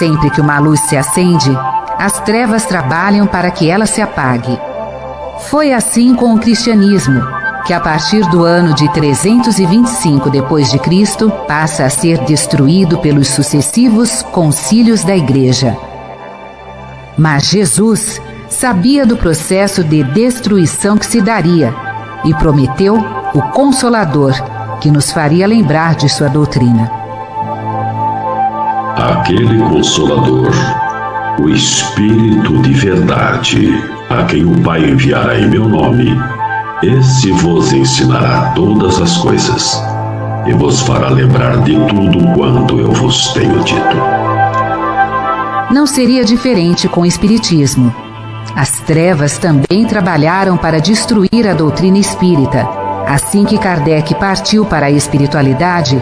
Sempre que uma luz se acende, as trevas trabalham para que ela se apague. Foi assim com o cristianismo, que a partir do ano de 325 d.C. passa a ser destruído pelos sucessivos concílios da Igreja. Mas Jesus sabia do processo de destruição que se daria e prometeu o Consolador, que nos faria lembrar de sua doutrina. Aquele Consolador, o Espírito de verdade, a quem o Pai enviará em meu nome, esse vos ensinará todas as coisas e vos fará lembrar de tudo quanto eu vos tenho dito. Não seria diferente com o Espiritismo. As trevas também trabalharam para destruir a doutrina espírita. Assim que Kardec partiu para a espiritualidade,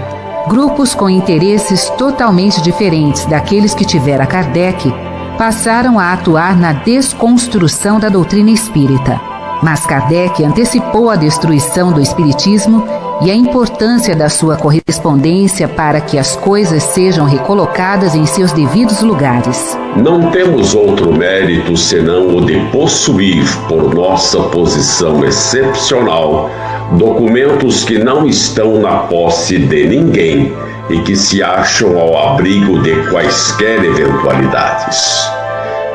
grupos com interesses totalmente diferentes daqueles que tivera Kardec passaram a atuar na desconstrução da doutrina espírita. Mas Kardec antecipou a destruição do espiritismo e a importância da sua correspondência para que as coisas sejam recolocadas em seus devidos lugares. Não temos outro mérito senão o de possuir, por nossa posição excepcional, documentos que não estão na posse de ninguém e que se acham ao abrigo de quaisquer eventualidades.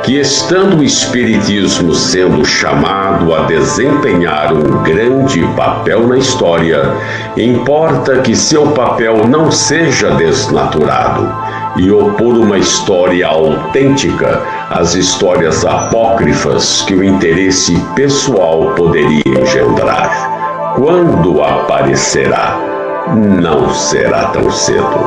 Que, estando o Espiritismo sendo chamado a desempenhar um grande papel na história, importa que seu papel não seja desnaturado e opor uma história autêntica às histórias apócrifas que o interesse pessoal poderia engendrar. Quando aparecerá, não será tão cedo.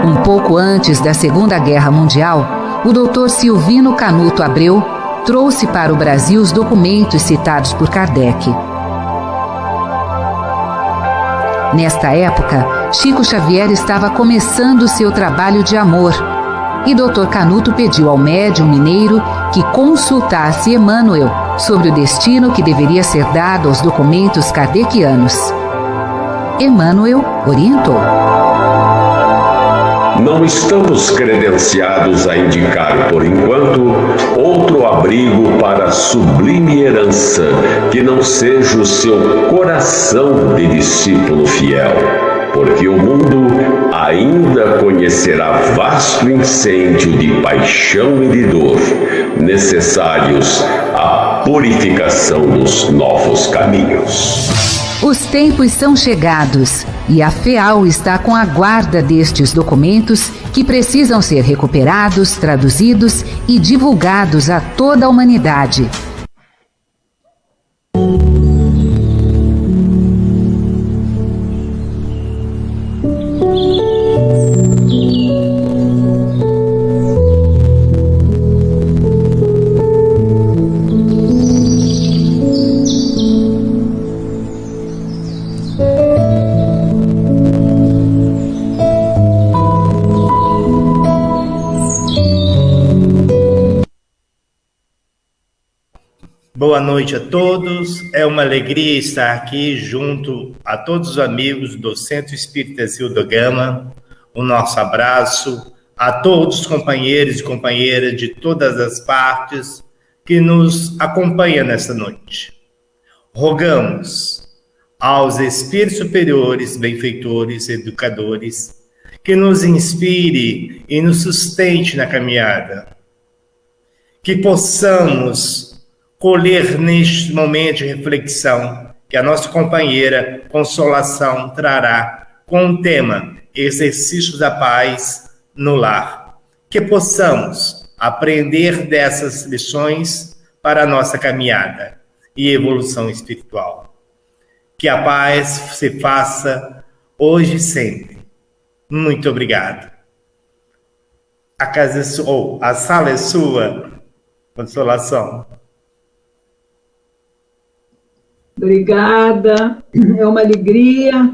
Um pouco antes da Segunda Guerra Mundial, o Dr. Silvino Canuto Abreu trouxe para o Brasil os documentos citados por Kardec. Nesta época, Chico Xavier estava começando seu trabalho de amor e Dr. Canuto pediu ao médium mineiro que consultasse Emmanuel sobre o destino que deveria ser dado aos documentos kardecianos. Emmanuel orientou. Não estamos credenciados a indicar, por enquanto, outro abrigo para a sublime herança que não seja o seu coração de discípulo fiel, porque o mundo ainda conhecerá vasto incêndio de paixão e de dor, necessários à purificação dos novos caminhos. Os tempos são chegados e a FEAL está com a guarda destes documentos que precisam ser recuperados, traduzidos e divulgados a toda a humanidade. Boa noite a todos, é uma alegria estar aqui junto a todos os amigos do Centro Espírita Zilda Gama. O nosso abraço a todos os companheiros e companheiras de todas as partes que nos acompanham nesta noite. Rogamos aos espíritos superiores, benfeitores, educadores, que nos inspire e nos sustente na caminhada, que possamos colher neste momento de reflexão que a nossa companheira Consolação trará com o tema Exercícios da Paz no Lar. Que possamos aprender dessas lições para a nossa caminhada e evolução espiritual. Que a paz se faça hoje e sempre. Muito obrigado. A sala é sua, Consolação. Obrigada, é uma alegria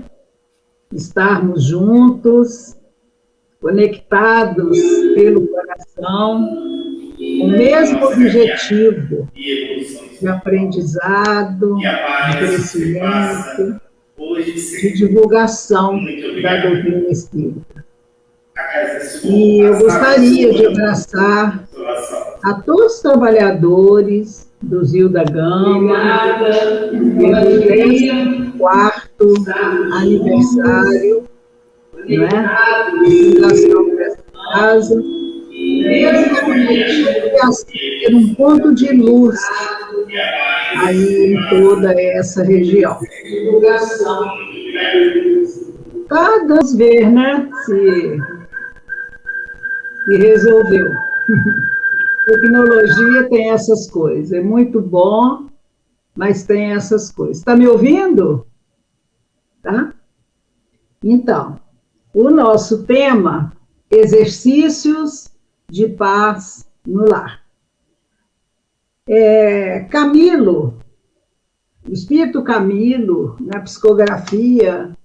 estarmos juntos, conectados pelo coração, com o mesmo objetivo de aprendizado, de crescimento, de divulgação da doutrina espírita. E eu gostaria de abraçar a todos os trabalhadores do Zio da Gama, pelo 14º aniversário, não é? Da fundação dessa casa, ter um ponto de luz aí em toda essa região. Vamos ver, né, se resolveu. Tecnologia tem essas coisas, é muito bom, mas tem essas coisas. Está me ouvindo? Tá? Então, o nosso tema, exercícios de paz no lar. Camilo, o Espírito Camilo, na psicografia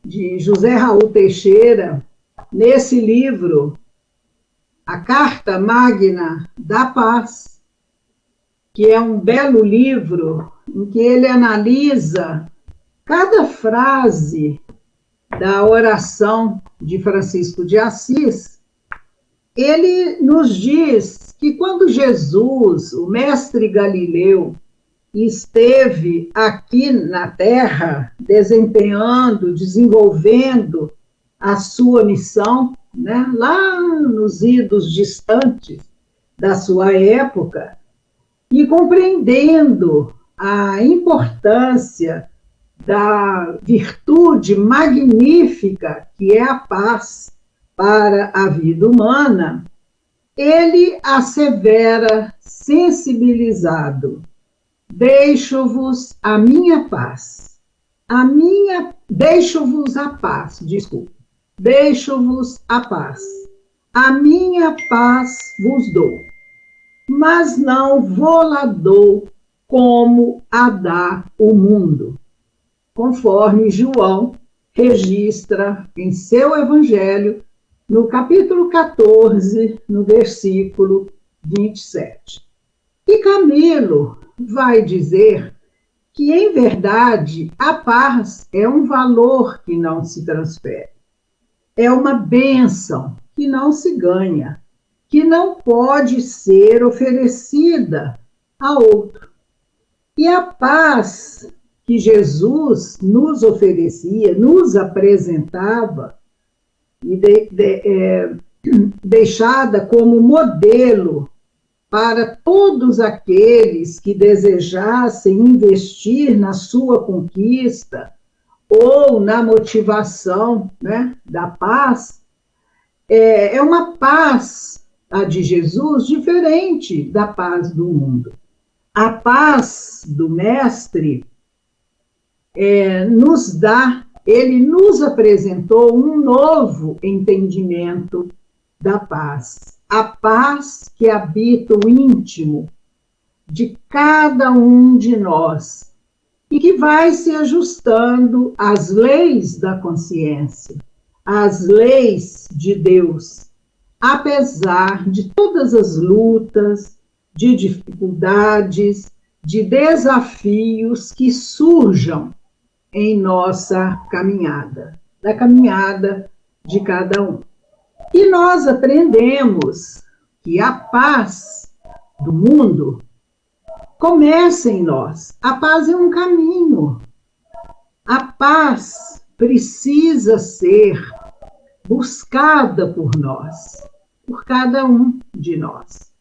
de José Raul Teixeira, nesse livro, A Carta Magna da Paz, que é um belo livro em que ele analisa cada frase da oração de Francisco de Assis. Ele nos diz que quando Jesus, o mestre Galileu, esteve aqui na Terra, desempenhando, desenvolvendo a sua missão, né, lá nos idos distantes da sua época, e compreendendo a importância da virtude magnífica que é a paz para a vida humana, ele assevera sensibilizado: deixo-vos a minha paz, deixo-vos a paz, desculpe, deixo-vos a paz, a minha paz vos dou, mas não vou-la dou como a dá o mundo, conforme João registra em seu evangelho, no capítulo 14, no versículo 27. E Camilo vai dizer que, em verdade, a paz é um valor que não se transfere, é uma bênção que não se ganha, que não pode ser oferecida a outro. E a paz que Jesus nos oferecia, nos apresentava, e deixada como modelo para todos aqueles que desejassem investir na sua conquista ou na motivação, né, da paz, é uma paz, a de Jesus, diferente da paz do mundo. A paz do Mestre ele nos apresentou um novo entendimento da paz. A paz que habita o íntimo de cada um de nós e que vai se ajustando às leis da consciência, às leis de Deus, apesar de todas as lutas, de dificuldades, de desafios que surjam em nossa caminhada, da caminhada de cada um. E nós aprendemos que a paz do mundo começa em nós. A paz é um caminho. A paz precisa ser buscada por nós, por cada um de nós.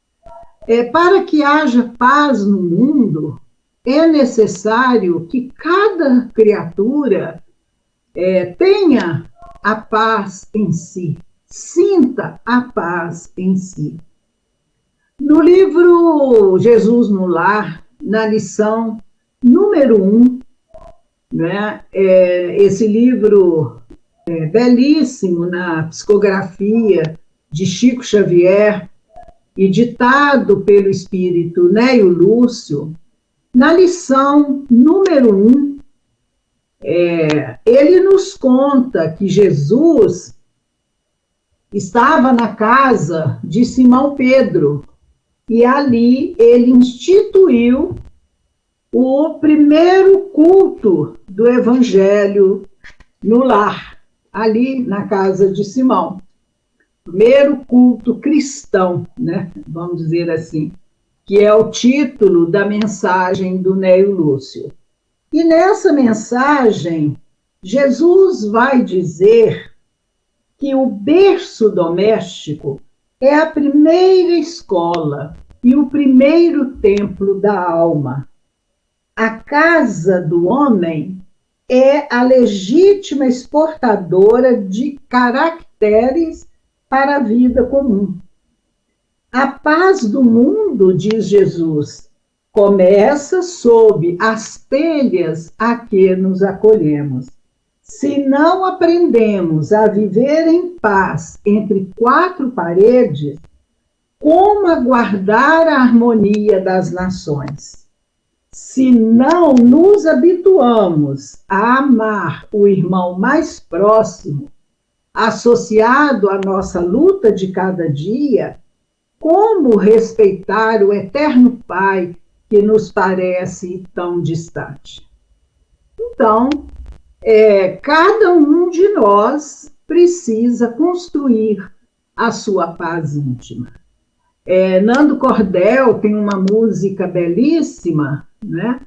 Para que haja paz no mundo, é necessário que cada criatura tenha a paz em si, sinta a paz em si. No livro Jesus no Lar, na lição número 1, né, esse livro belíssimo na psicografia de Chico Xavier e ditado pelo espírito Neio Lúcio, na lição número 1, ele nos conta que Jesus estava na casa de Simão Pedro e ali ele instituiu o primeiro culto do Evangelho no lar, ali na casa de Simão. primeiro culto cristão, né? Vamos dizer assim, que é o título da mensagem do Neio Lúcio. E nessa mensagem, Jesus vai dizer que o berço doméstico é a primeira escola e o primeiro templo da alma. A casa do homem é a legítima exportadora de caracteres para a vida comum. A paz do mundo, diz Jesus, começa sob as telhas a que nos acolhemos. Se não aprendemos a viver em paz entre quatro paredes, como aguardar a harmonia das nações? Se não nos habituamos a amar o irmão mais próximo, associado à nossa luta de cada dia, como respeitar o eterno Pai que nos parece tão distante? Então, cada um de nós precisa construir a sua paz íntima. Nando Cordel tem uma música belíssima, né,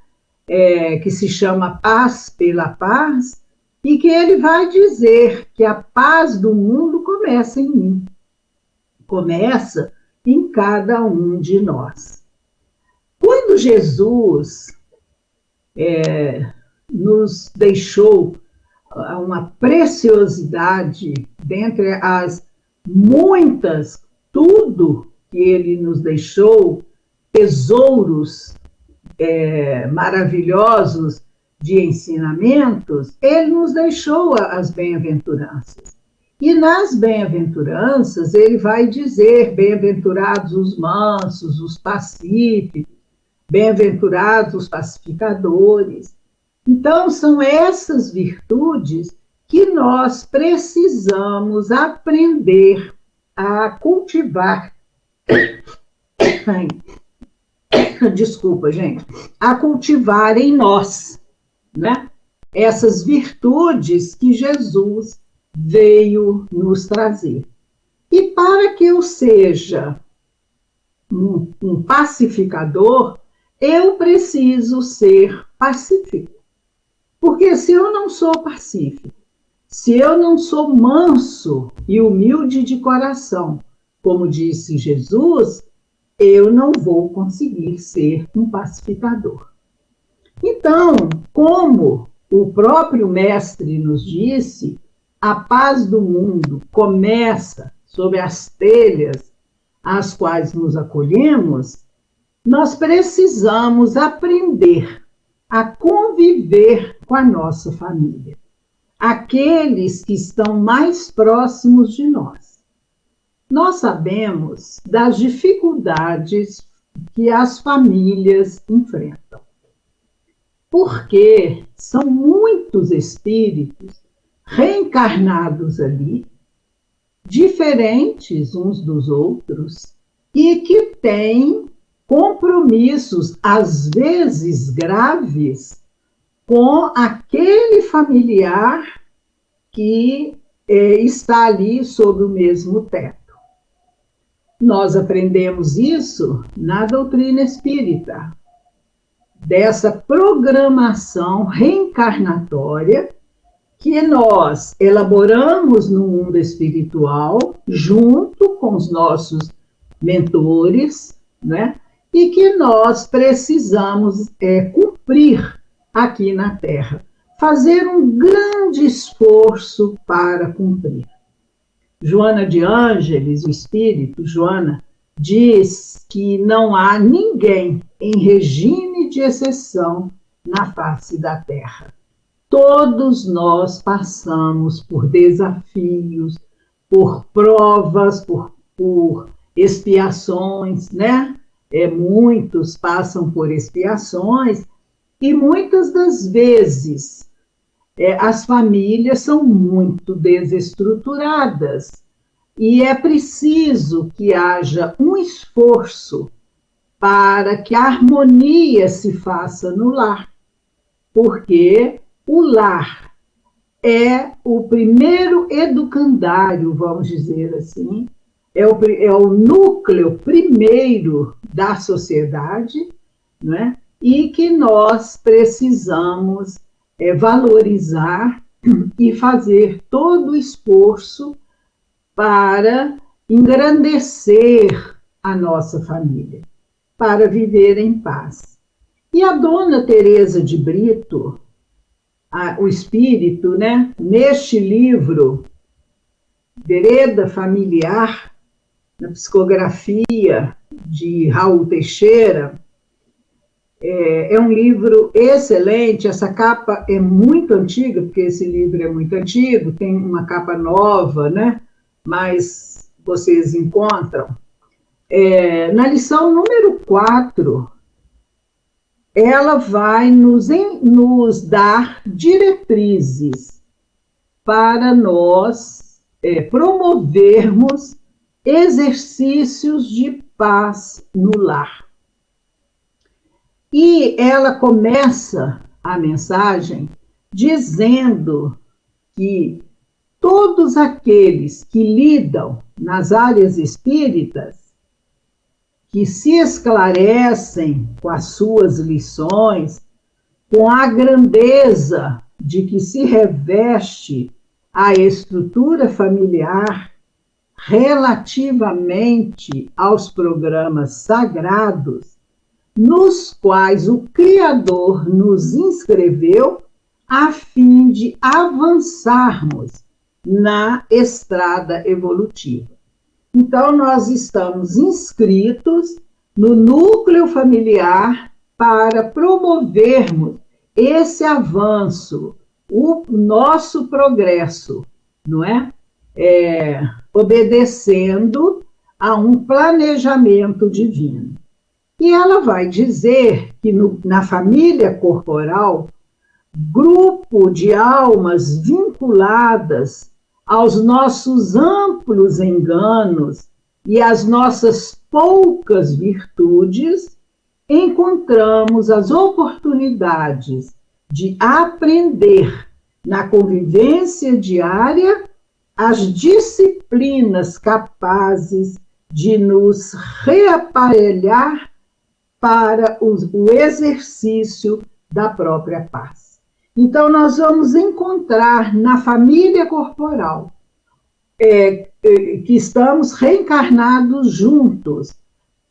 que se chama Paz pela Paz, e que ele vai dizer que a paz do mundo começa em mim, começa em cada um de nós. Quando Jesus nos deixou uma preciosidade dentre as muitas, tudo que ele nos deixou, tesouros maravilhosos de ensinamentos, ele nos deixou as bem-aventuranças. E nas bem-aventuranças, ele vai dizer: bem-aventurados os mansos, os pacíficos, bem-aventurados os pacificadores. Então, são essas virtudes que nós precisamos aprender a cultivar. Desculpa, gente. A cultivar em nós, né? Essas virtudes que Jesus veio nos trazer. E para que eu seja um pacificador, eu preciso ser pacífico. Porque se eu não sou pacífico, se eu não sou manso e humilde de coração, como disse Jesus, eu não vou conseguir ser um pacificador. Então, como o próprio mestre nos disse, a paz do mundo começa sob as telhas às quais nos acolhemos, nós precisamos aprender a conviver com a nossa família, aqueles que estão mais próximos de nós. Nós sabemos das dificuldades que as famílias enfrentam, porque são muitos espíritos reencarnados ali, diferentes uns dos outros, e que têm compromissos, às vezes graves, com aquele familiar que está ali sob o mesmo teto. Nós aprendemos isso na doutrina espírita, dessa programação reencarnatória que nós elaboramos no mundo espiritual, junto com os nossos mentores, né? E que nós precisamos cumprir aqui na Terra, fazer um grande esforço para cumprir. Joana de Ângeles, o espírito Joana, diz que não há ninguém em regime de exceção na face da Terra. Todos nós passamos por desafios, por provas, por expiações, né? Muitos passam por expiações e muitas das vezes as famílias são muito desestruturadas e é preciso que haja um esforço para que a harmonia se faça no lar, porque o lar é o primeiro educandário, vamos dizer assim, é o núcleo primeiro da sociedade, né? E que nós precisamos valorizar e fazer todo o esforço para engrandecer a nossa família, para viver em paz. E a dona Teresa de Brito, o espírito, né, neste livro, Vereda Familiar, na psicografia de Raul Teixeira, é um livro excelente. Essa capa é muito antiga, porque esse livro é muito antigo, tem uma capa nova, né? Mas vocês encontram. Na lição número 4, ela vai nos dar diretrizes para nós promovermos exercícios de paz no lar. E ela começa a mensagem dizendo que todos aqueles que lidam nas áreas espíritas, que se esclarecem com as suas lições, com a grandeza de que se reveste a estrutura familiar relativamente aos programas sagrados, nos quais o Criador nos inscreveu a fim de avançarmos na estrada evolutiva. Então, nós estamos inscritos no núcleo familiar para promovermos esse avanço, o nosso progresso, não é? Obedecendo a um planejamento divino. E ela vai dizer que na família corporal, grupo de almas vinculadas aos nossos amplos enganos e às nossas poucas virtudes, encontramos as oportunidades de aprender na convivência diária as disciplinas capazes de nos reaparelhar para o exercício da própria paz. Então, nós vamos encontrar na família corporal que estamos reencarnados juntos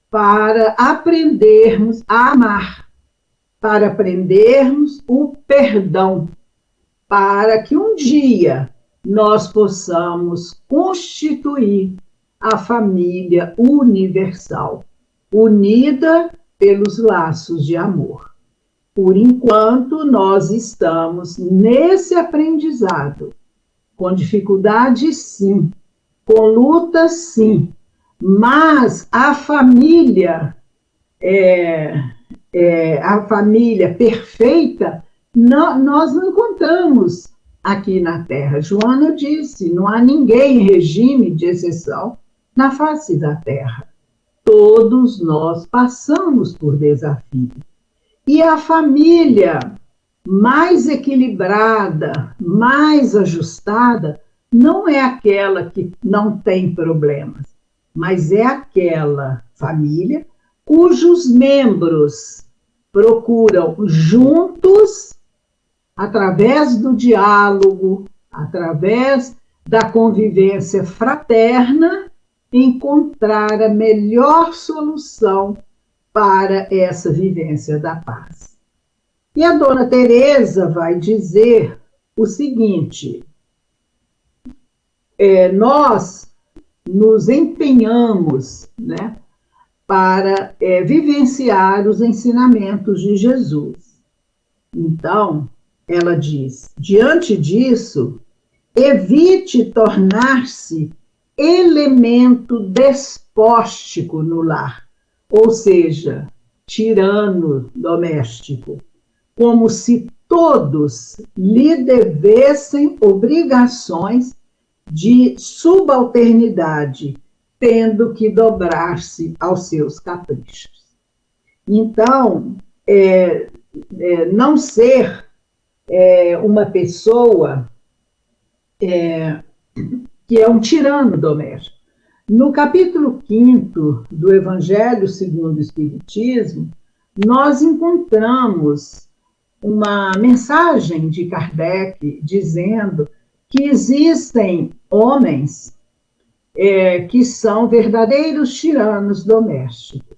para aprendermos a amar, para aprendermos o perdão, para que um dia nós possamos constituir a família universal, unida pelos laços de amor. Por enquanto, nós estamos nesse aprendizado, com dificuldade, sim, com luta, sim, mas a família perfeita, nós não encontramos aqui na Terra. Joana disse, não há ninguém em regime de exceção na face da Terra. Todos nós passamos por desafios. E a família mais equilibrada, mais ajustada, não é aquela que não tem problemas, mas é aquela família cujos membros procuram juntos, através do diálogo, através da convivência fraterna, encontrar a melhor solução para essa vivência da paz. E a dona Teresa vai dizer o seguinte: nós nos empenhamos, né, para vivenciar os ensinamentos de Jesus. Então, ela diz, diante disso, evite tornar-se elemento despóstico no lar, ou seja, tirano doméstico, como se todos lhe devessem obrigações de subalternidade, tendo que dobrar-se aos seus caprichos. Então, não ser uma pessoa que é um tirano doméstico. No capítulo 5º do Evangelho segundo o Espiritismo, nós encontramos uma mensagem de Kardec dizendo que existem homens que são verdadeiros tiranos domésticos.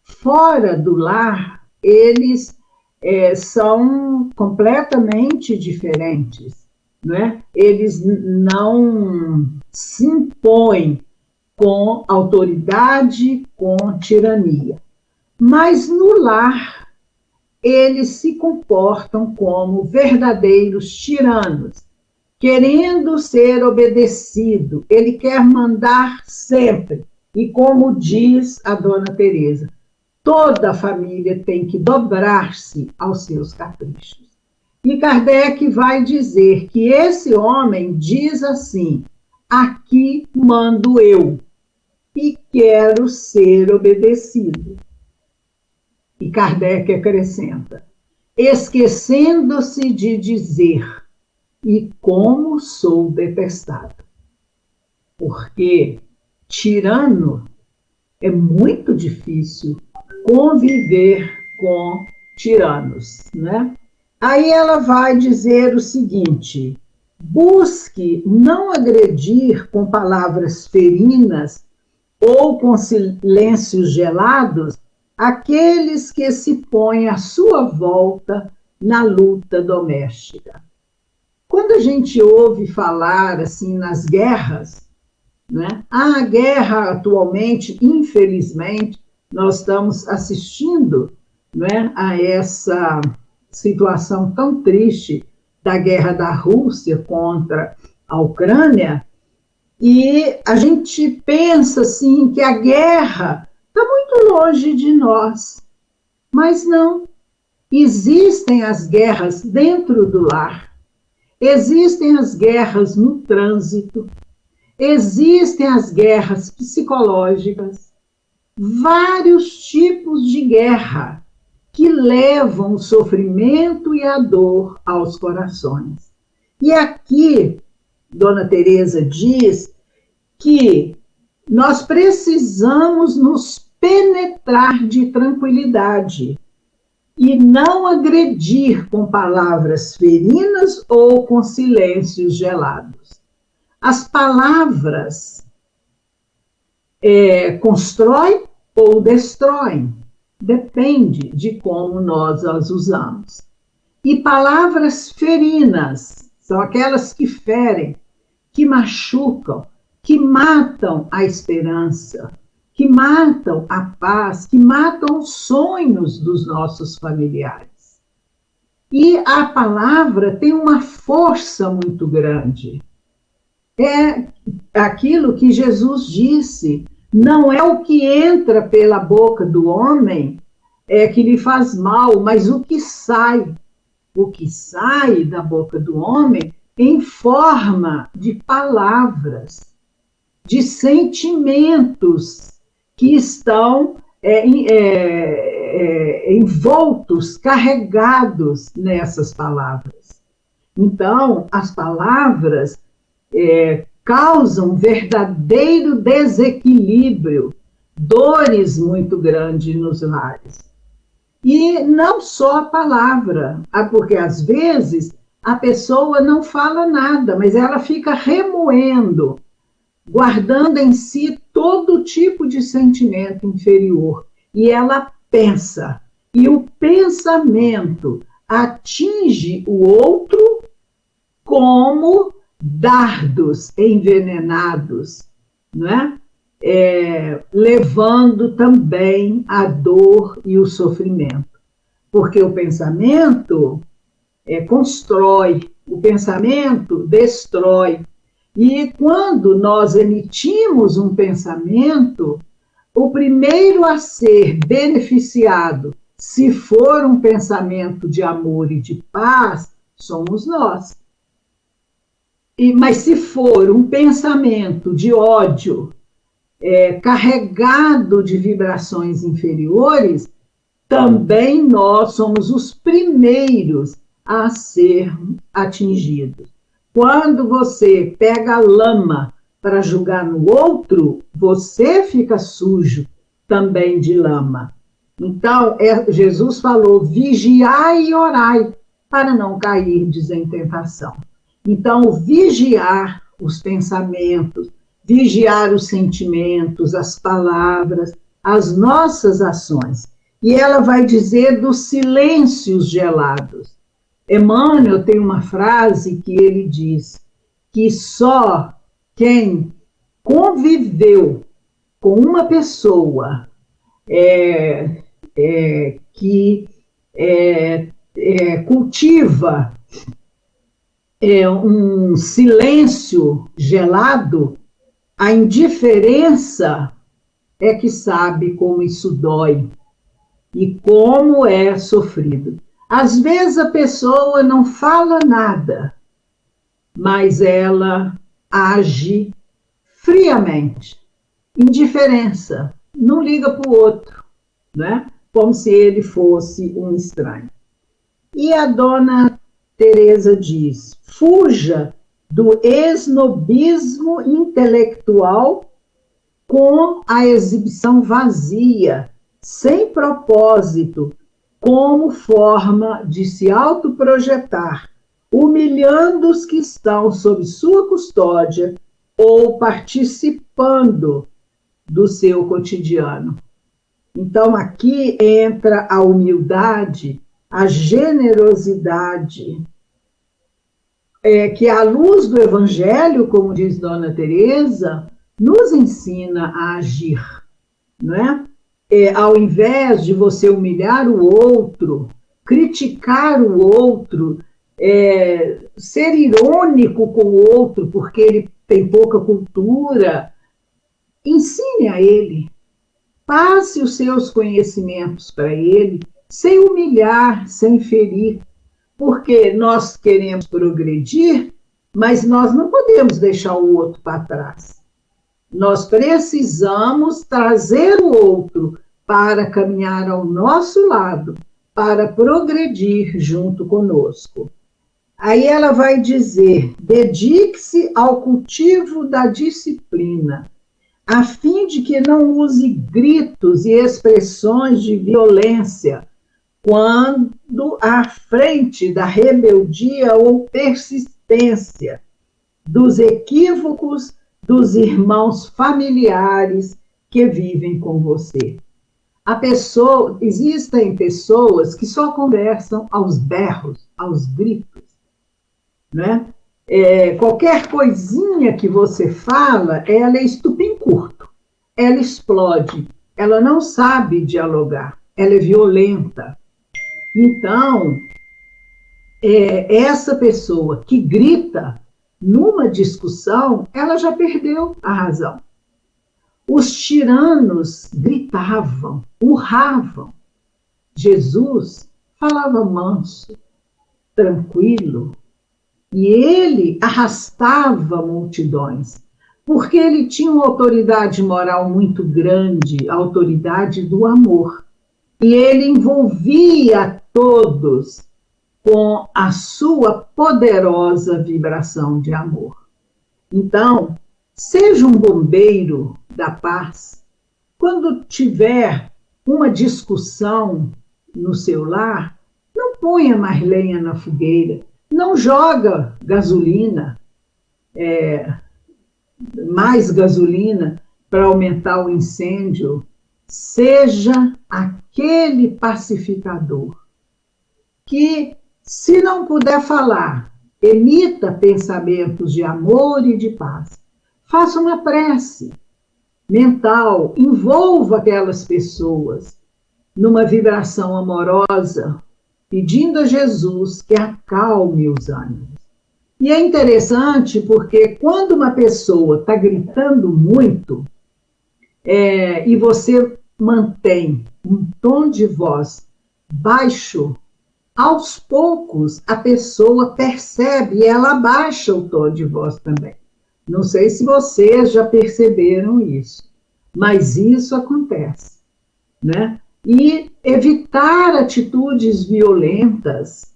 Fora do lar, eles são completamente diferentes, não é? Eles não se impõem com autoridade, com tirania. Mas no lar, eles se comportam como verdadeiros tiranos, querendo ser obedecido. Ele quer mandar sempre. E como diz a Dona Teresa, toda a família tem que dobrar-se aos seus caprichos. E Kardec vai dizer que esse homem diz assim: aqui mando eu e quero ser obedecido. E Kardec acrescenta: esquecendo-se de dizer, e como sou detestado. Porque tirano é muito difícil conviver com tiranos, né? Aí ela vai dizer o seguinte: busque não agredir com palavras ferinas ou com silêncios gelados aqueles que se põem à sua volta na luta doméstica. Quando a gente ouve falar assim nas guerras, né? A guerra atualmente, infelizmente, nós estamos assistindo, né, a essa situação tão triste da guerra da Rússia contra a Ucrânia, e a gente pensa assim que a guerra está muito longe de nós, mas não. Existem as guerras dentro do lar, existem as guerras no trânsito, existem as guerras psicológicas, vários tipos de guerra que levam o sofrimento e a dor aos corações. E aqui, Dona Teresa diz que nós precisamos nos penetrar de tranquilidade e não agredir com palavras ferinas ou com silêncios gelados. As palavras constroem ou destroem, depende de como nós as usamos. E palavras ferinas são aquelas que ferem, que machucam, que matam a esperança, que matam a paz, que matam os sonhos dos nossos familiares. E a palavra tem uma força muito grande. É aquilo que Jesus disse: não é o que entra pela boca do homem que lhe faz mal, mas o que sai. O que sai da boca do homem em forma de palavras, de sentimentos que estão envoltos, carregados nessas palavras. Então, as palavras causam verdadeiro desequilíbrio, dores muito grandes nos lares. E não só a palavra, porque às vezes a pessoa não fala nada, mas ela fica remoendo, guardando em si todo tipo de sentimento inferior. E ela pensa, e o pensamento atinge o outro como dardos envenenados, não é? Levando também a dor e o sofrimento. Porque o pensamento constrói, o pensamento destrói. E quando nós emitimos um pensamento, o primeiro a ser beneficiado, se for um pensamento de amor e de paz, somos nós. Mas se for um pensamento de ódio, carregado de vibrações inferiores, também nós somos os primeiros a ser atingidos. Quando você pega a lama para jogar no outro, você fica sujo também de lama. Então, Jesus falou, vigiai e orai, para não cairdes em tentação. Então, vigiar os pensamentos, vigiar os sentimentos, as palavras, as nossas ações. E ela vai dizer dos silêncios gelados. Emmanuel tem uma frase que ele diz que só quem conviveu com uma pessoa que cultiva um silêncio gelado, a indiferença é que sabe como isso dói e como é sofrido. Às vezes a pessoa não fala nada, mas ela age friamente, indiferença, não liga para o outro, né? Como se ele fosse um estranho. E a dona Teresa diz, fuja do esnobismo intelectual com a exibição vazia, sem propósito, como forma de se autoprojetar, humilhando os que estão sob sua custódia ou participando do seu cotidiano. Então, aqui entra a humildade, a generosidade, que a luz do Evangelho, como diz Dona Teresa, nos ensina a agir, não é? Ao invés de você humilhar o outro, criticar o outro, ser irônico com o outro porque ele tem pouca cultura, ensine a ele, passe os seus conhecimentos para ele, sem humilhar, sem ferir, porque nós queremos progredir, mas nós não podemos deixar o outro para trás. Nós precisamos trazer o outro para caminhar ao nosso lado, para progredir junto conosco. Aí ela vai dizer, dedique-se ao cultivo da disciplina, a fim de que não use gritos e expressões de violência quando à frente da rebeldia ou persistência, dos equívocos dos irmãos familiares que vivem com você. Existem pessoas que só conversam aos berros, aos gritos, né? Qualquer coisinha que você fala, ela é estupim curto, ela explode, ela não sabe dialogar, ela é violenta. Então, essa pessoa que grita numa discussão, ela já perdeu a razão. Os tiranos gritavam, urravam. Jesus falava manso, tranquilo, e ele arrastava multidões, porque ele tinha uma autoridade moral muito grande, a autoridade do amor. E ele envolvia todos com a sua poderosa vibração de amor. Então, seja um bombeiro da paz. Quando tiver uma discussão no seu lar, não ponha mais lenha na fogueira, não joga gasolina, mais gasolina para aumentar o incêndio. Seja aquele pacificador que, se não puder falar, emita pensamentos de amor e de paz. Faça uma prece mental, envolva aquelas pessoas numa vibração amorosa, pedindo a Jesus que acalme os ânimos. E é interessante porque quando uma pessoa está gritando muito, e você mantém um tom de voz baixo, aos poucos a pessoa percebe e ela abaixa o tom de voz também. Não sei se vocês já perceberam isso, mas isso acontece, né? E evitar atitudes violentas,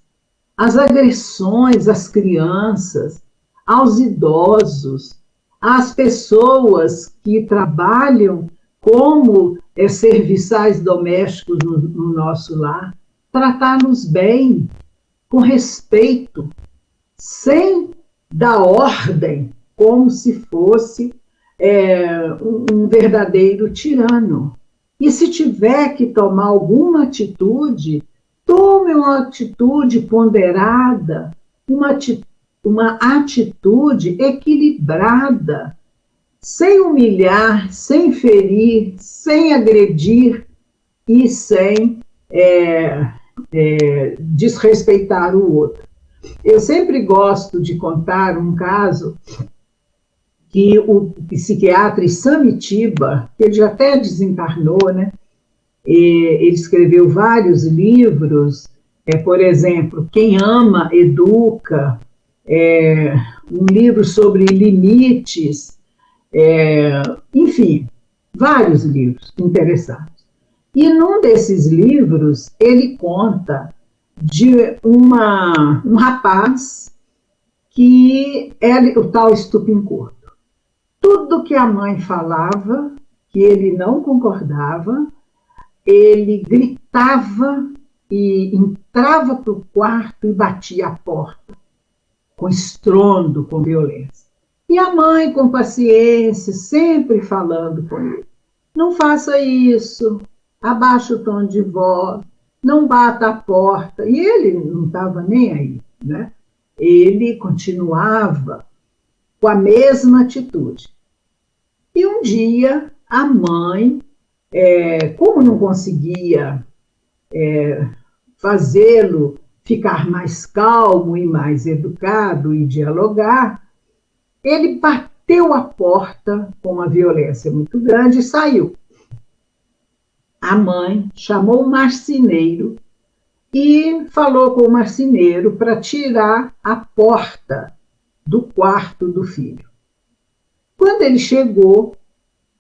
as agressões às crianças, aos idosos, às pessoas que trabalham como serviçais domésticos no nosso lar, tratá-los bem, com respeito, sem dar ordem, como se fosse um verdadeiro tirano. E se tiver que tomar alguma atitude, tome uma atitude ponderada, uma atitude equilibrada, sem humilhar, sem ferir, sem agredir e sem desrespeitar o outro. Eu sempre gosto de contar um caso que o psiquiatra Samitiba, que ele já até desencarnou, né? Ele escreveu vários livros, por exemplo, Quem Ama, Educa, um livro sobre limites, enfim, vários livros interessantes. E num desses livros, ele conta de um rapaz que era o tal estupim curto. Tudo que a mãe falava, que ele não concordava, ele gritava e entrava para o quarto e batia a porta, com estrondo, com violência. E a mãe, com paciência, sempre falando com ele: não faça isso, abaixa o tom de voz, não bata a porta. E ele não estava nem aí, né? Ele continuava com a mesma atitude. E um dia, a mãe, como não conseguia fazê-lo ficar mais calmo e mais educado e dialogar, ele bateu a porta com uma violência muito grande e saiu. A mãe chamou o marceneiro e falou com o marceneiro para tirar a porta do quarto do filho. Quando ele chegou,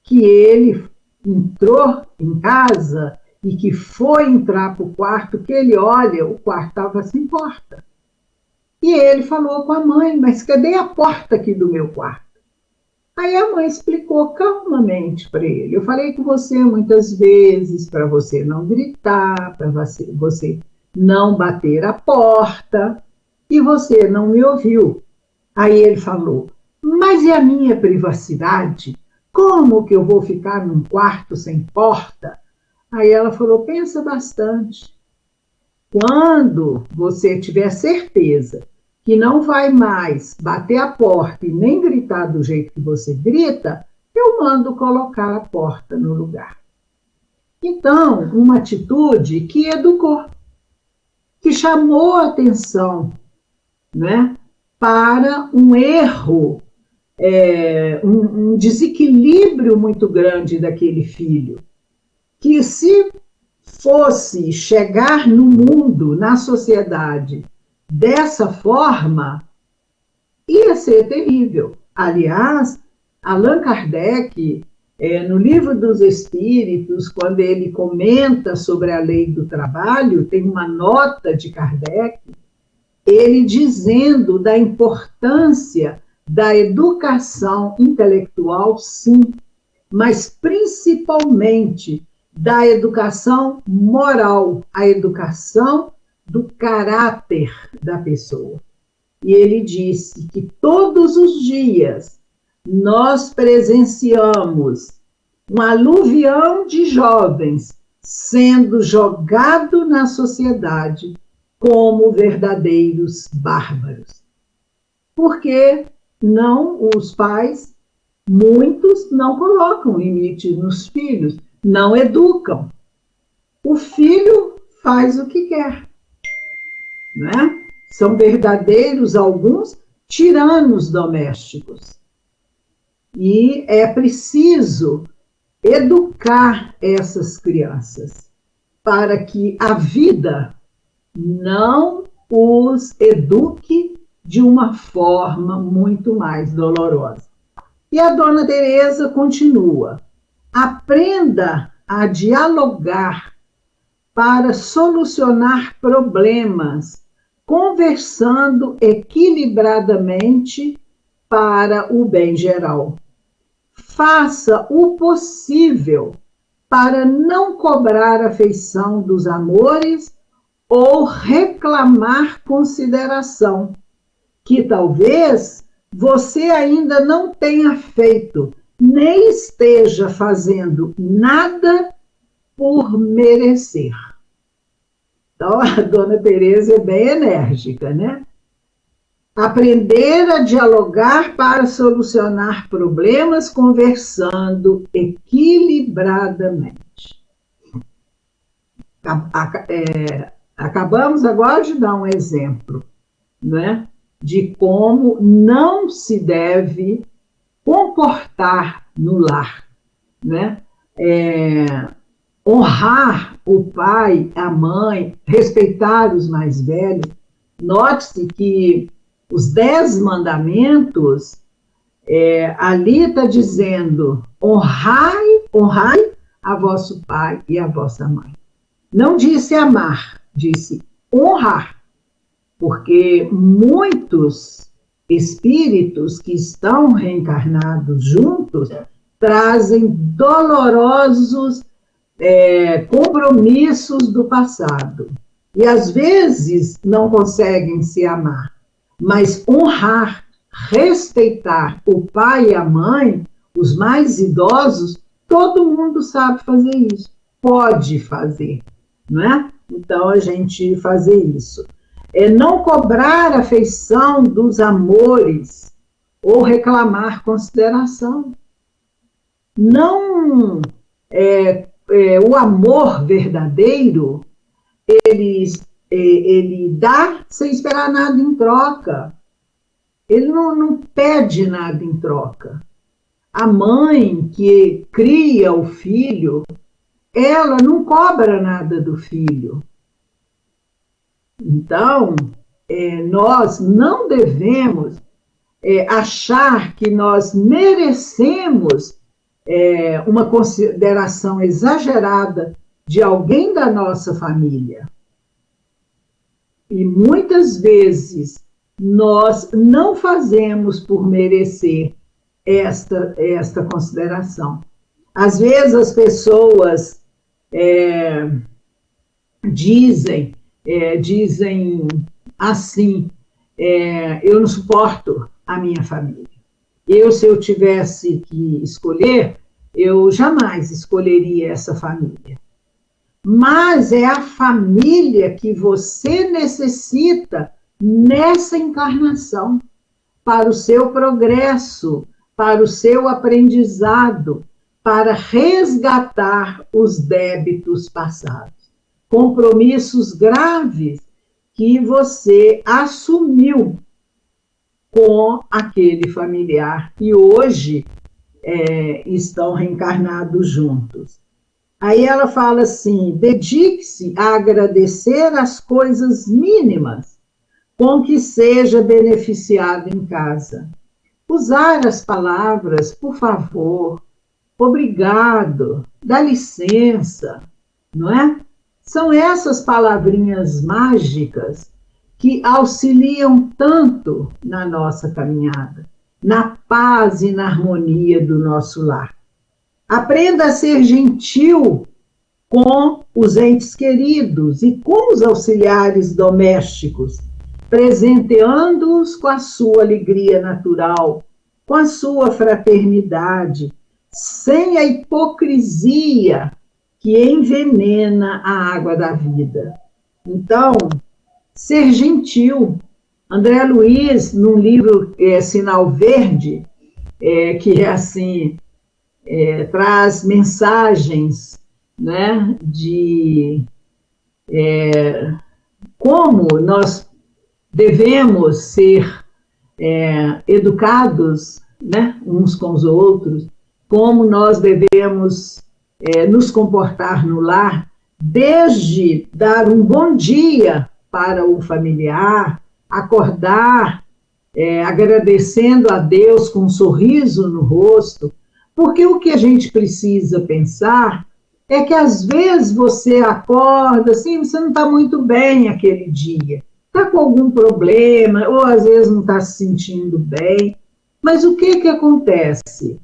que ele entrou em casa e que foi entrar para o quarto, que ele olha, o quarto estava sem porta. E ele falou com a mãe: mas cadê a porta aqui do meu quarto? Aí a mãe explicou calmamente para ele: eu falei com você muitas vezes para você não gritar, para você não bater a porta, e você não me ouviu. Aí ele falou: mas e a minha privacidade? Como que eu vou ficar num quarto sem porta? Aí ela falou: pensa bastante. Quando você tiver certeza que não vai mais bater a porta e nem gritar do jeito que você grita, eu mando colocar a porta no lugar. Então, uma atitude que educou, que chamou a atenção, né, para um erro, um desequilíbrio muito grande daquele filho, que se fosse chegar no mundo, na sociedade, dessa forma, ia ser terrível. Aliás, Allan Kardec, no Livro dos Espíritos, quando ele comenta sobre a lei do trabalho, tem uma nota de Kardec, ele dizendo da importância da educação intelectual, sim, mas principalmente da educação moral, a educação do caráter da pessoa. E ele disse que todos os dias nós presenciamos um aluvião de jovens sendo jogado na sociedade como verdadeiros bárbaros. Porque os pais, muitos, não colocam limite nos filhos, não educam. O filho faz o que quer, né? São verdadeiros, alguns, tiranos domésticos. E é preciso educar essas crianças para que a vida não os eduque de uma forma muito mais dolorosa. E a Dona Teresa continua: aprenda a dialogar para solucionar problemas, conversando equilibradamente para o bem geral. Faça o possível para não cobrar afeição dos amores ou reclamar consideração, que talvez você ainda não tenha feito, nem esteja fazendo nada por merecer. Então, a Dona Teresa é bem enérgica, né? Aprender a dialogar para solucionar problemas conversando equilibradamente. Acabamos agora de dar um exemplo, né, de como não se deve comportar no lar, né? Honrar o pai, a mãe, respeitar os mais velhos. Note-se que os 10 mandamentos, ali está dizendo, honrai a vosso pai e a vossa mãe. Não disse amar, disse honrar, porque muitos espíritos que estão reencarnados juntos trazem dolorosos compromissos do passado. E às vezes não conseguem se amar, mas honrar, respeitar o pai e a mãe, os mais idosos, todo mundo sabe fazer isso, pode fazer, não é? Então, a gente fazer isso. Não cobrar afeição dos amores ou reclamar consideração. Não, o amor verdadeiro, ele dá sem esperar nada em troca. Ele não pede nada em troca. A mãe que cria o filho, ela não cobra nada do filho. Então, nós não devemos achar que nós merecemos uma consideração exagerada de alguém da nossa família. E muitas vezes nós não fazemos por merecer esta consideração. Às vezes as pessoas dizem assim, eu não suporto a minha família. Se eu tivesse que escolher, eu jamais escolheria essa família. Mas é a família que você necessita nessa encarnação, para o seu progresso, para o seu aprendizado, para resgatar os débitos passados, compromissos graves que você assumiu com aquele familiar e hoje estão reencarnados juntos. Aí ela fala assim, dedique-se a agradecer as coisas mínimas com que seja beneficiado em casa. Usar as palavras, por favor, obrigado, dá licença, não é? São essas palavrinhas mágicas que auxiliam tanto na nossa caminhada, na paz e na harmonia do nosso lar. Aprenda a ser gentil com os entes queridos e com os auxiliares domésticos, presenteando-os com a sua alegria natural, com a sua fraternidade, sem a hipocrisia que envenena a água da vida. Então, ser gentil. André Luiz, num livro Sinal Verde, que é assim, traz mensagens, né, de como nós devemos ser educados, né, uns com os outros, como nós devemos nos comportar no lar, desde dar um bom dia para o familiar, acordar agradecendo a Deus com um sorriso no rosto, porque o que a gente precisa pensar é que às vezes você acorda assim, você não está muito bem aquele dia, está com algum problema, ou às vezes não está se sentindo bem, Mas o que acontece?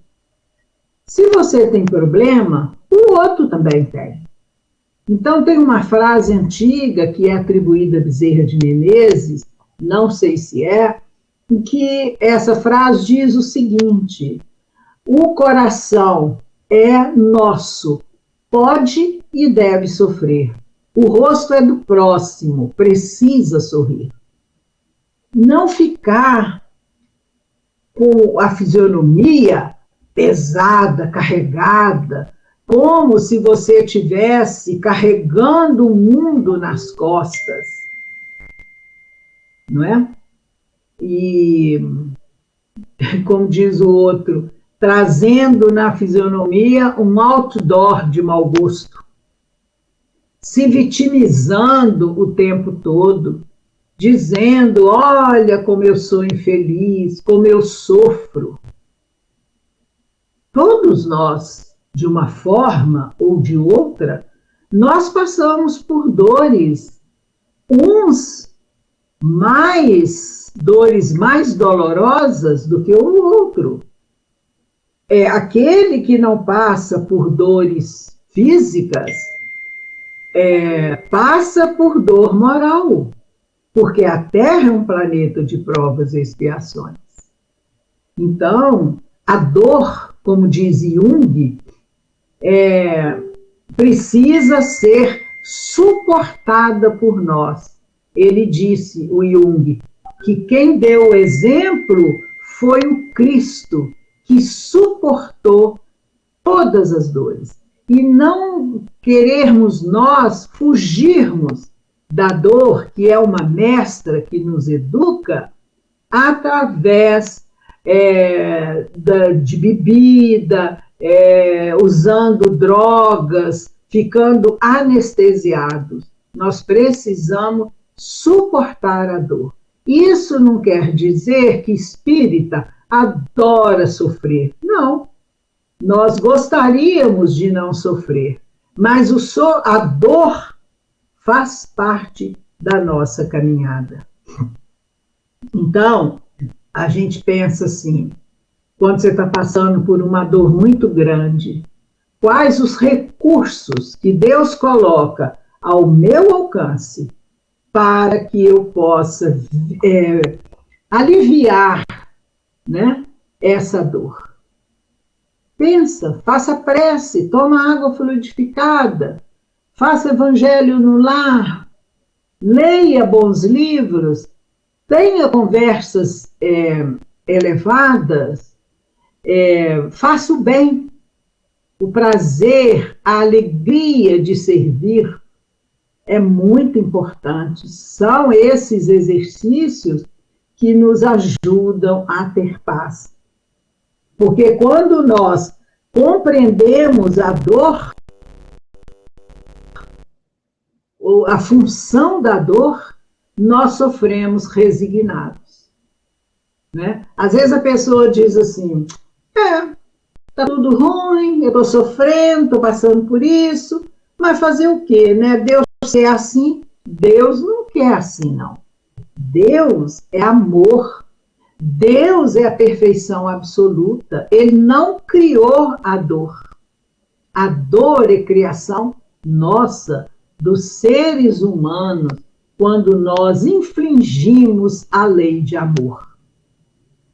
Se você tem problema, o outro também tem. Então, tem uma frase antiga que é atribuída a Bezerra de Menezes, não sei se é, em que essa frase diz o seguinte: o coração é nosso, pode e deve sofrer. O rosto é do próximo, precisa sorrir. Não ficar com a fisionomia pesada, carregada, como se você estivesse carregando o mundo nas costas, não é? E, como diz o outro, trazendo na fisionomia um outdoor de mau gosto, se vitimizando o tempo todo, dizendo, olha como eu sou infeliz, como eu sofro. Todos nós, de uma forma ou de outra, nós passamos por dores, uns dores mais dolorosas do que o outro. Aquele que não passa por dores físicas, passa por dor moral, porque a Terra é um planeta de provas e expiações. Então, a dor, como diz Jung, precisa ser suportada por nós. Ele disse, o Jung, que quem deu o exemplo foi o Cristo, que suportou todas as dores. E não querermos nós fugirmos da dor, que é uma mestra que nos educa, através de bebida, usando drogas, ficando anestesiados. Nós precisamos suportar a dor. Isso não quer dizer que espírita adora sofrer. Não. Nós gostaríamos de não sofrer, mas a dor faz parte da nossa caminhada. Então, a gente pensa assim, quando você está passando por uma dor muito grande, quais os recursos que Deus coloca ao meu alcance para que eu possa aliviar, né, essa dor? Pensa, faça prece, toma água fluidificada, faça evangelho no lar, leia bons livros, tenha conversas elevadas, faça o bem, o prazer, a alegria de servir é muito importante. São esses exercícios que nos ajudam a ter paz. Porque quando nós compreendemos a dor, ou a função da dor, nós sofremos resignados. Né? Às vezes a pessoa diz assim, tá tudo ruim, eu estou sofrendo, estou passando por isso, mas fazer o quê? Né? Deus quer assim? Deus não quer assim, não. Deus é amor. Deus é a perfeição absoluta. Ele não criou a dor. A dor é criação nossa, dos seres humanos, quando nós infringimos a lei de amor.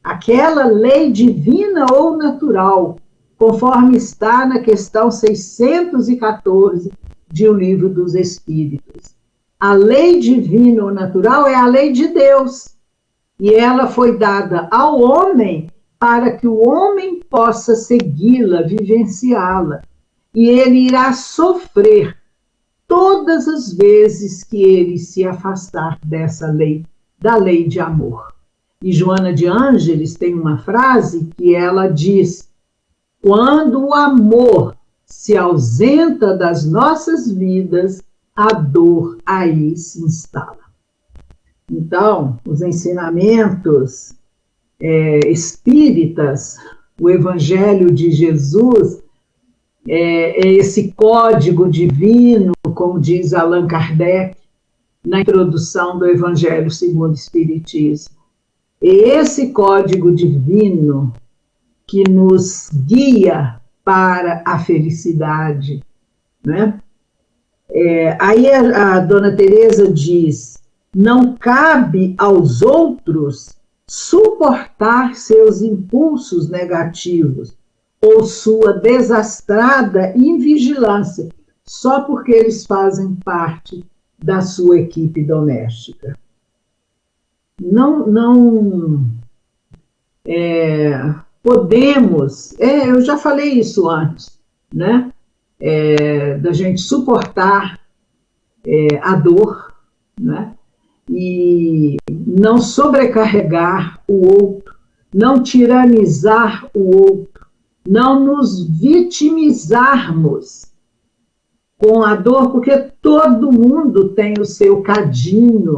Aquela lei divina ou natural, conforme está na questão 614 de O Livro dos Espíritos. A lei divina ou natural é a lei de Deus. E ela foi dada ao homem para que o homem possa segui-la, vivenciá-la. E ele irá sofrer todas as vezes que ele se afastar dessa lei, da lei de amor. E Joana de Ângeles tem uma frase que ela diz: quando o amor se ausenta das nossas vidas, a dor aí se instala. Então, os ensinamentos espíritas, o Evangelho de Jesus, esse código divino, como diz Allan Kardec, na introdução do Evangelho segundo o Espiritismo. Esse código divino que nos guia para a felicidade, né? Aí a Dona Teresa diz: não cabe aos outros suportar seus impulsos negativos ou sua desastrada invigilância, só porque eles fazem parte da sua equipe doméstica. Não podemos, eu já falei isso antes, né? Da gente suportar a dor, né? E não sobrecarregar o outro, não tiranizar o outro, não nos vitimizarmos com a dor, porque todo mundo tem o seu cadinho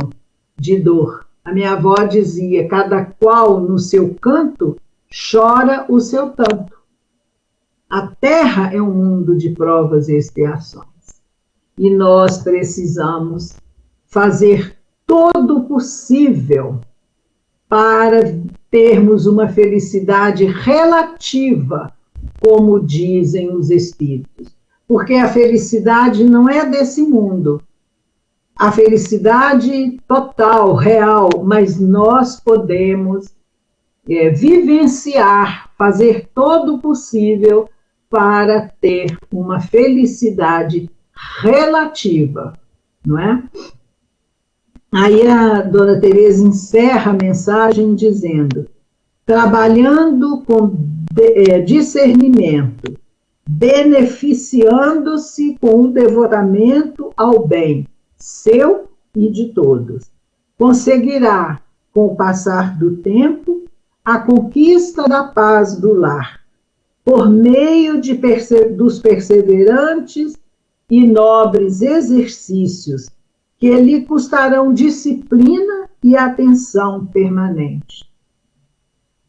de dor. A minha avó dizia: cada qual no seu canto chora o seu tanto. A Terra é um mundo de provas e expiações. E nós precisamos fazer todo o possível para termos uma felicidade relativa, como dizem os espíritos. Porque a felicidade não é desse mundo. A felicidade total, real, mas nós podemos vivenciar, fazer todo o possível para ter uma felicidade relativa, não é? Aí a Dona Teresa encerra a mensagem dizendo: trabalhando com discernimento, beneficiando-se com o devotamento ao bem, seu e de todos, conseguirá, com o passar do tempo, a conquista da paz do lar, por meio dos perseverantes e nobres exercícios que lhe custarão disciplina e atenção permanente.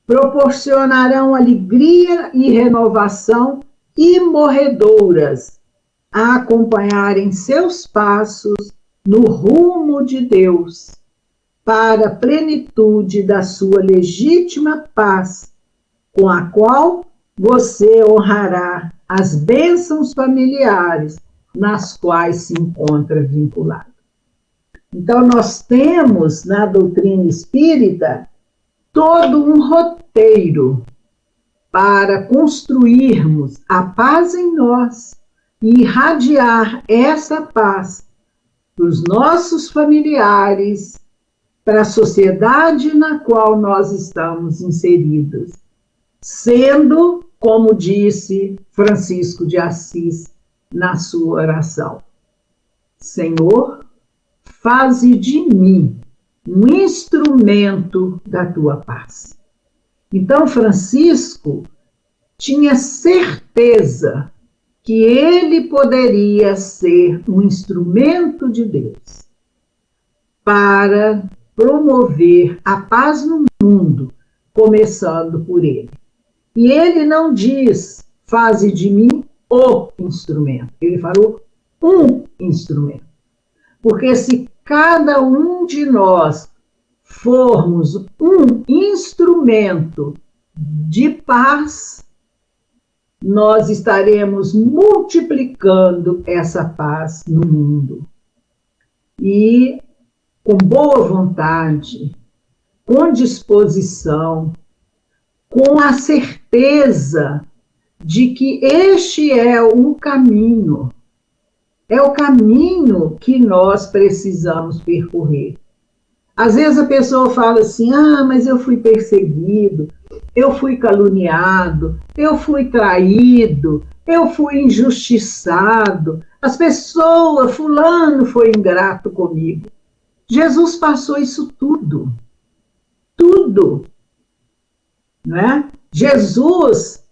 Proporcionarão alegria e renovação imorredouras a acompanharem seus passos no rumo de Deus, para a plenitude da sua legítima paz, com a qual você honrará as bênçãos familiares nas quais se encontra vinculado. Então, nós temos na doutrina espírita todo um roteiro para construirmos a paz em nós e irradiar essa paz para os nossos familiares, para a sociedade na qual nós estamos inseridos, sendo, como disse Francisco de Assis na sua oração: Senhor, faze de mim um instrumento da tua paz. Então, Francisco tinha certeza que ele poderia ser um instrumento de Deus para promover a paz no mundo, começando por ele. E ele não diz: faze de mim o instrumento. Ele falou um instrumento. Porque se cada um de nós formos um instrumento de paz, nós estaremos multiplicando essa paz no mundo. E com boa vontade, com disposição, com a certeza de que este é o caminho. É o caminho que nós precisamos percorrer. Às vezes a pessoa fala assim: mas eu fui perseguido, eu fui caluniado, eu fui traído, eu fui injustiçado, as pessoas, fulano foi ingrato comigo. Jesus passou isso tudo. Tudo. Né? Jesus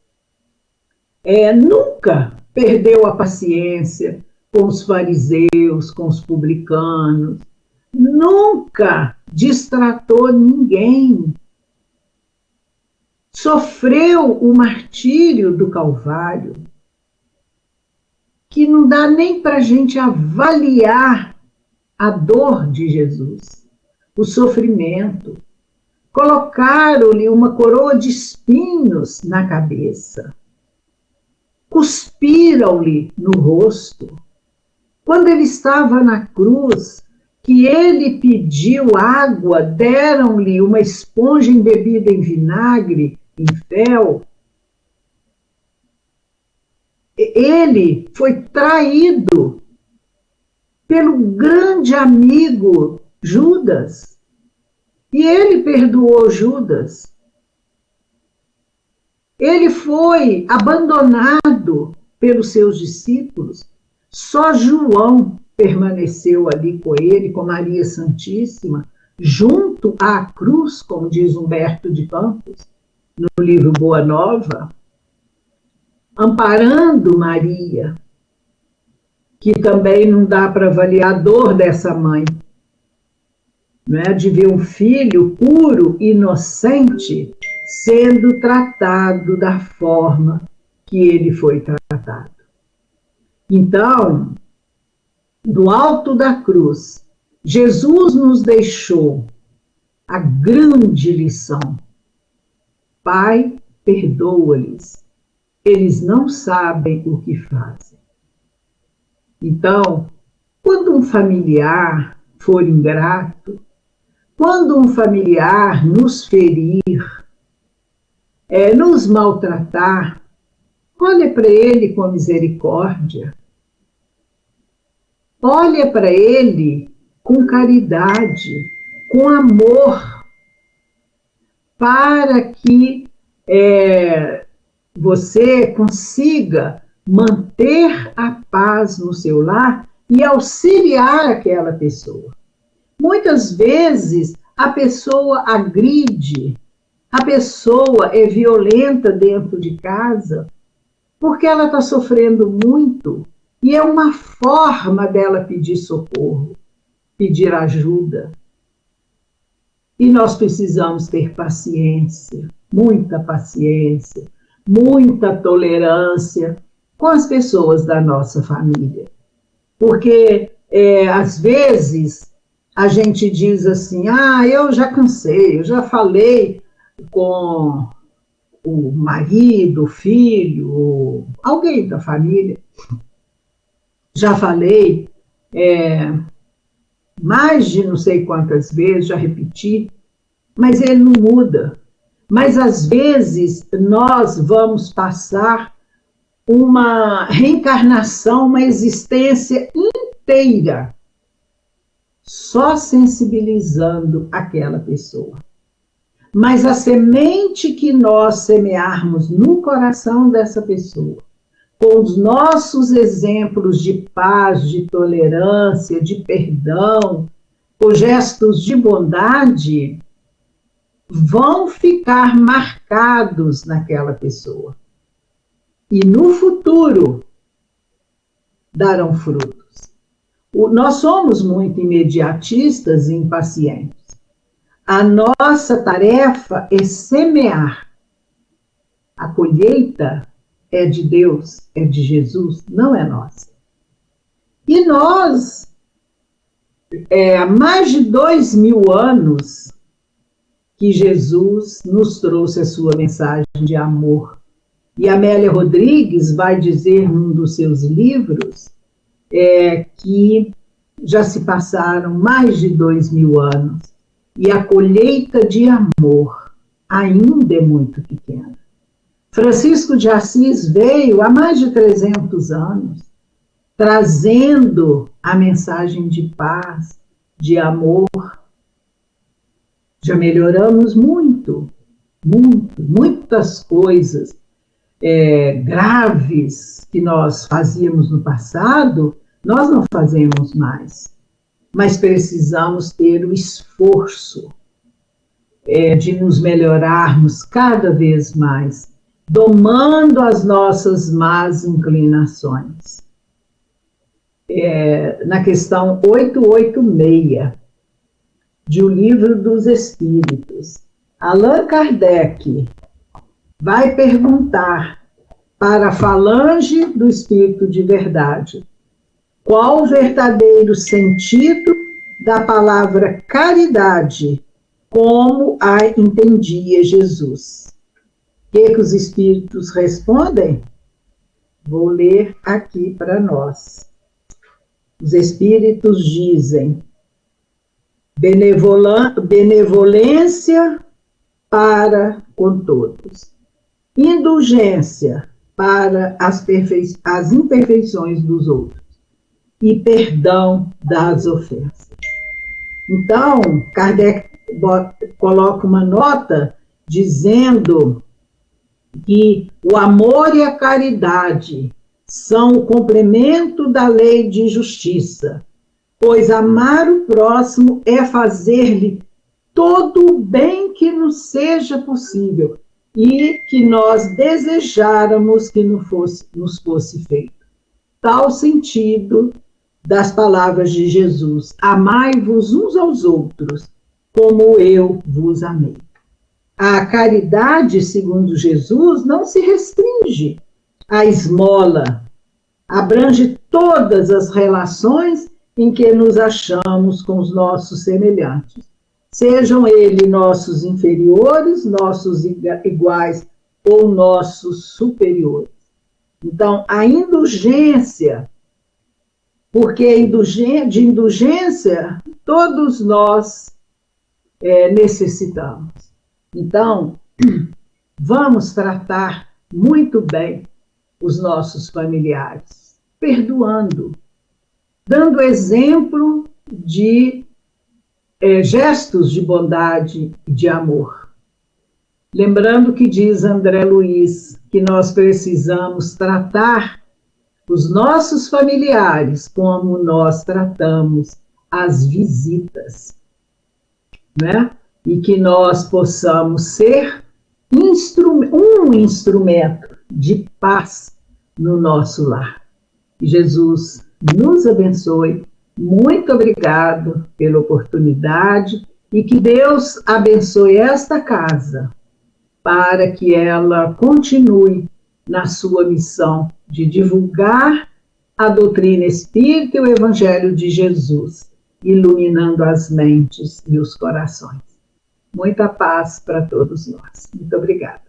nunca perdeu a paciência com os fariseus, com os publicanos, nunca distratou ninguém. Sofreu o martírio do Calvário, que não dá nem para a gente avaliar a dor de Jesus, o sofrimento, colocaram-lhe uma coroa de espinhos na cabeça, cuspiram-lhe no rosto. Quando ele estava na cruz, que ele pediu água, deram-lhe uma esponja embebida em vinagre, em fel. Ele foi traído pelo grande amigo Judas. E ele perdoou Judas. Ele foi abandonado pelos seus discípulos. Só João permaneceu ali com ele, com Maria Santíssima, junto à cruz, como diz Humberto de Campos, no livro Boa Nova, amparando Maria, que também não dá para avaliar a dor dessa mãe, não é? De ver um filho puro, inocente, sendo tratado da forma que ele foi tratado. Então, do alto da cruz, Jesus nos deixou a grande lição. Pai, perdoa-lhes, eles não sabem o que fazem. Então, quando um familiar for ingrato, quando um familiar nos ferir, nos maltratar, olha para ele com misericórdia. Olha para ele com caridade, com amor, para que você consiga manter a paz no seu lar e auxiliar aquela pessoa. Muitas vezes a pessoa agride, a pessoa é violenta dentro de casa, porque ela está sofrendo muito, e é uma forma dela pedir socorro, pedir ajuda. E nós precisamos ter paciência, muita tolerância com as pessoas da nossa família. Porque, às vezes, a gente diz assim, eu já cansei, eu já falei com o marido, o filho, alguém da família, já falei mais de não sei quantas vezes, já repeti, mas ele não muda. Mas, às vezes, nós vamos passar uma reencarnação, uma existência inteira, só sensibilizando aquela pessoa. Mas a semente que nós semearmos no coração dessa pessoa, com os nossos exemplos de paz, de tolerância, de perdão, com gestos de bondade, vão ficar marcados naquela pessoa. E no futuro darão frutos. Nós somos muito imediatistas e impacientes. A nossa tarefa é semear. A colheita é de Deus, é de Jesus, não é nossa. E nós, há mais de 2000 anos, que Jesus nos trouxe a sua mensagem de amor. E Amélia Rodrigues vai dizer num dos seus livros que já se passaram mais de 2000 anos e a colheita de amor ainda é muito pequena. Francisco de Assis veio há mais de 300 anos trazendo a mensagem de paz, de amor. Já melhoramos muitas coisas graves que nós fazíamos no passado, nós não fazemos mais. Mas precisamos ter o esforço de nos melhorarmos cada vez mais, domando as nossas más inclinações. Na questão 886, de O Livro dos Espíritos, Allan Kardec vai perguntar para a falange do Espírito de Verdade qual o verdadeiro sentido da palavra caridade como a entendia Jesus. O que os espíritos respondem? Vou ler aqui para nós. Os espíritos dizem: benevolência para com todos, indulgência para as imperfeições dos outros e perdão das ofensas. Então, Kardec coloca uma nota dizendo que o amor e a caridade são o complemento da lei de justiça, pois amar o próximo é fazer-lhe todo o bem que nos seja possível e que nós desejáramos que nos fosse feito. Tal sentido das palavras de Jesus: amai-vos uns aos outros, como eu vos amei. A caridade, segundo Jesus, não se restringe à esmola, abrange todas as relações em que nos achamos com os nossos semelhantes, sejam eles nossos inferiores, nossos iguais ou nossos superiores. Então, a indulgência, porque de indulgência todos nós necessitamos. Então, vamos tratar muito bem os nossos familiares, perdoando, dando exemplo de gestos de bondade e de amor. Lembrando que diz André Luiz que nós precisamos tratar os nossos familiares como nós tratamos as visitas, né? E que nós possamos ser um instrumento de paz no nosso lar. Jesus nos abençoe. Muito obrigado pela oportunidade e que Deus abençoe esta casa para que ela continue na sua missão de divulgar a doutrina espírita e o Evangelho de Jesus, iluminando as mentes e os corações. Muita paz para todos nós. Muito obrigada.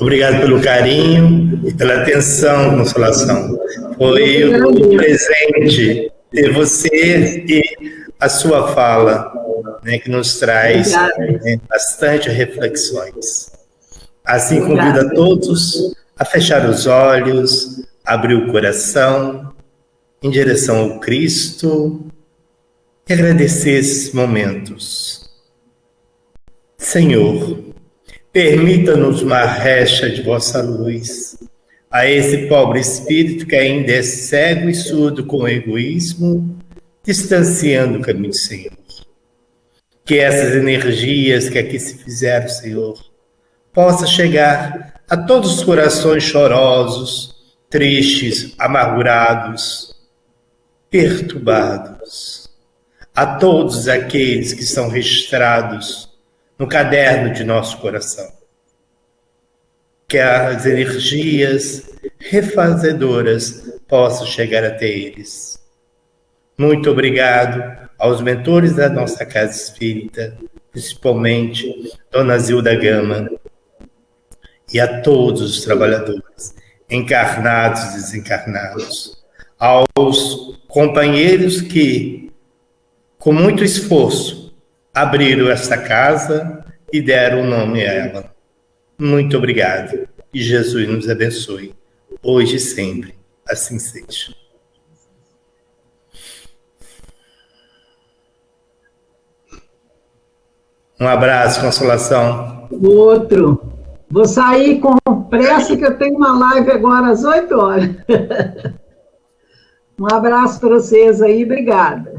Obrigado pelo carinho e pela atenção, Consolação. Foi um presente ter você e a sua fala, né, que nos traz bastante reflexões. Assim, convido a todos a fechar os olhos, abrir o coração em direção ao Cristo e agradecer esses momentos. Senhor, permita-nos uma recha de vossa luz a esse pobre espírito que ainda é cego e surdo com o egoísmo, distanciando o caminho do Senhor. Que essas energias que aqui se fizeram, Senhor, possa chegar a todos os corações chorosos, tristes, amargurados, perturbados, a todos aqueles que são registrados no caderno de nosso coração. Que as energias refazedoras possam chegar até eles. Muito obrigado aos mentores da nossa Casa Espírita, principalmente Dona Zilda Gama, e a todos os trabalhadores, encarnados e desencarnados, aos companheiros que, com muito esforço, abriram esta casa e deram o nome a ela. Muito obrigado. E Jesus nos abençoe, hoje e sempre. Assim seja. Um abraço, Consolação. Outro. Vou sair com pressa que eu tenho uma live agora às 8 horas. Um abraço para vocês aí, obrigada.